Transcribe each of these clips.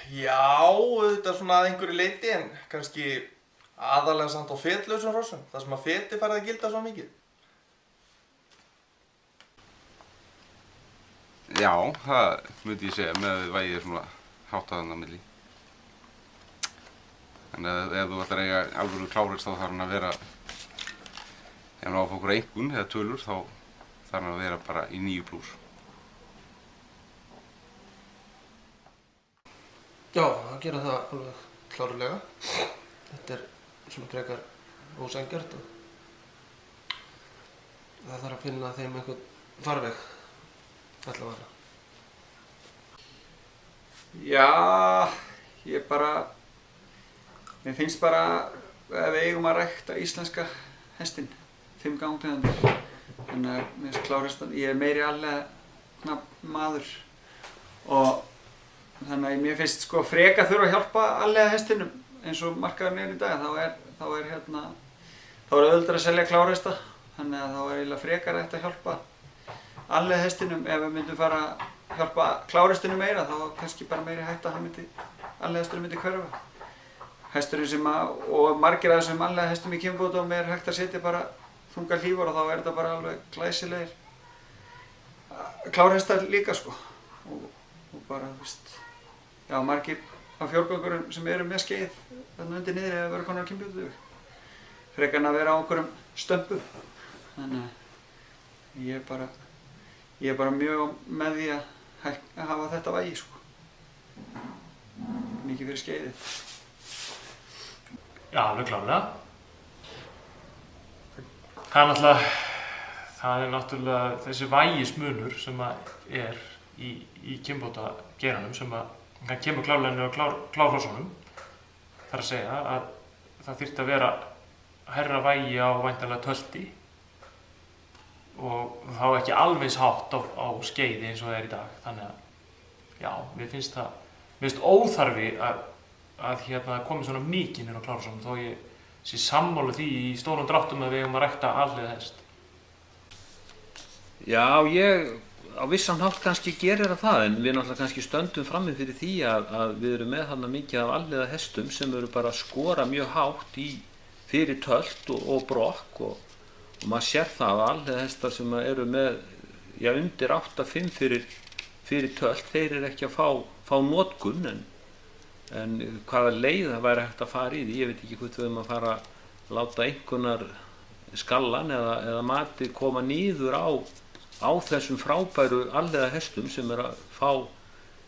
Já, þetta svona að einhverju leyti en kannski aðalega samt á fetlausum hrossum, þar sem að feti farið að gilda svo mikið. Já, það myndi ég segja með að vægið svona hátt að þarna milli. Þannig að ef þú ætlar að eiga alvöru klárhest þá þarf hann að vera, ef hann á að fá okkur einkunn eða tölur þá þarf hann að vera bara í 9+. Já, það gera það alveg klárlega. Þetta svona frekar ósanngjarnt og það þarf að finna þeim einhvern farveg allavega. Já, mér finnst bara að við eigum að rækta íslenska hestinn 5 gangtegundir. Þannig að mér finnst klárhestar, ég meiri allega maður og þannig að mér finnst sko frekar þurfa að hjálpa allega hestinum eins og markaðurinn í dag. Þá er auðveldara að selja klárhesta, þannig að þá er eiginlega frekar hægt að hjálpa allega hestinum. Ef við myndum fara að hjálpa klárhestinum meira þá kannski bara meiri hægt að allega hesturinn myndi hverfa. Hesturinn og margir af þessum allega hestum í kynbótum er hægt að setja bara þunga hlífar og þá er þetta bara alveg glæsilegir klárhestar líka sko. Og bara, já, margir af fjórgöngurum sem eru með skeið þarna undir niðri eða vera konar á kynbjótu frekar en að vera á einhverjum stömpu. Þannig að ég er bara mjög með því að hafa þetta vægi sko. Mikið fyrir skeiðið. Já, alveg klárlega. Það er náttúrulega þessi vægismunur sem er í kynbótageiranum sem það kemur klárlega niður á klárhrossunum. Það er að segja að það þyrfti að vera hærra vægi á væntanlega tölti og þá ekki alveg eins hátt á skeiði eins og það er í dag. Þannig að já, mér finnst óþarfi að komi svona mikið niður á klárhrossunum þó ég sé sammála því í stórum dráttum að við eigum að rækta alhliða hest. Já, ég á vissan hátt kannski gerir það en við náttúrulega kannski stöndum frammi fyrir því að við erum með þarna mikið af alhliða hestum sem eru bara að skora mjög hátt fyrir tölt og brokk og maður sér það að alhliða hestar sem eru með undir 8,5 fyrir tölt, þeir eru ekki að fá notkun en hvaða leið það væri hægt að fara í því, ég veit ekki hvort við höfum að fara að láta einhverjar skallan eða matið koma niður á þessum frábæru alhliða hestum sem er að fá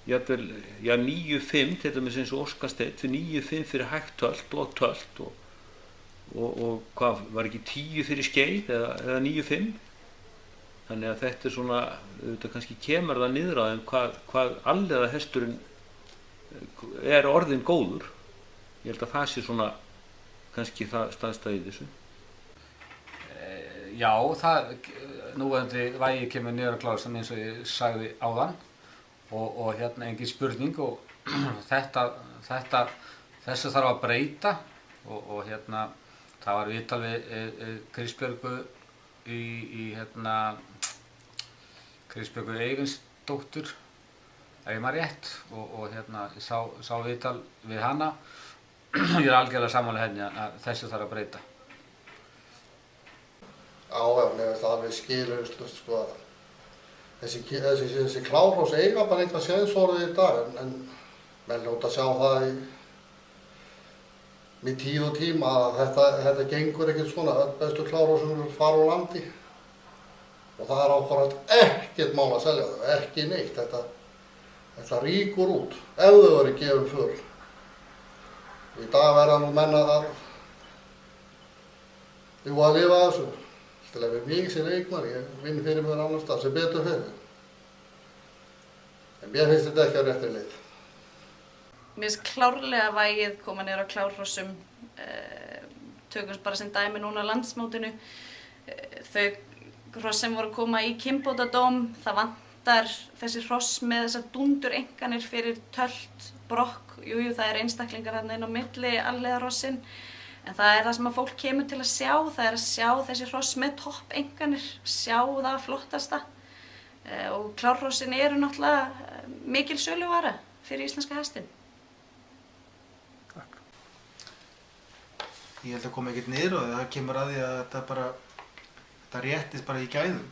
jafnvel 9,5 til dæmis eins og Óskasteinn fyrir 9,5 fyrir hægt tölt og hvað var ekki 10 fyrir skeið eða 9,5. Þannig að þetta er svona, auðvitað kannski kemur það niður á þeim hvað alhliða hesturinn er orðinn góður. Ég held að það sé svona kannski það staðstæði í þessu. Já, núverandi vægi kemur niður á klárhestum eins og ég sagði áðan og engin spurning og þessu þarf að breyta og það var viðtal við Kristbjörgu Kristbjörgu Eyvinsdóttur ef ég maður rétt og ég sá viðtal við hana. Ég er algjörlega sammála henni að þessu þarf að breyta. Já, mér finnst það alveg skilur sko að þessi klárhross eiga bara eitthvað séðsorðið í dag en menn hljóta að sjá það með tíð og tíma að þetta gengur ekkert svona, bestu klárhrossum fara úr landi og það er ákvarðað ekkert mál að selja þau, ekki neitt, þetta ríkur út ef þau verið gefin för. Og í dag verða nú menn að lifa þessu. Til að vera mikið sem eignar, ég vinn fyrir mér annars staðar sem betur fyrir. En mér finnst þetta ekki á réttri leið. Mér finnst klárlega vægið koma niður á klárhrossum, tökum bara sem dæmi núna á landsmótinu. Þau hross sem voru að koma í kynbótadóm, það vantar þessi hross með þessar dúndureinkanir fyrir tölt, brokk. Jú, það eru einstaklingar þarna inn á milli alhliða hrossin. En það er það sem að fólk kemur til að sjá, það er að sjá þessi hross með toppeinkanir, sjá það flottasta. Og klárhrossin eru náttúrulega mikil söluvara fyrir íslenska hestinn. ég held að koma ekkert niður á því, það kemur að því að þetta réttist bara í gæðum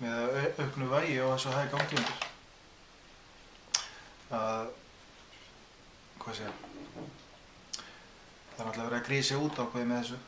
með auknu vægi og þessu hæg gangtíðandir. Hvað segja, það er náttúrulega verið að grísa út ákveði með þessu.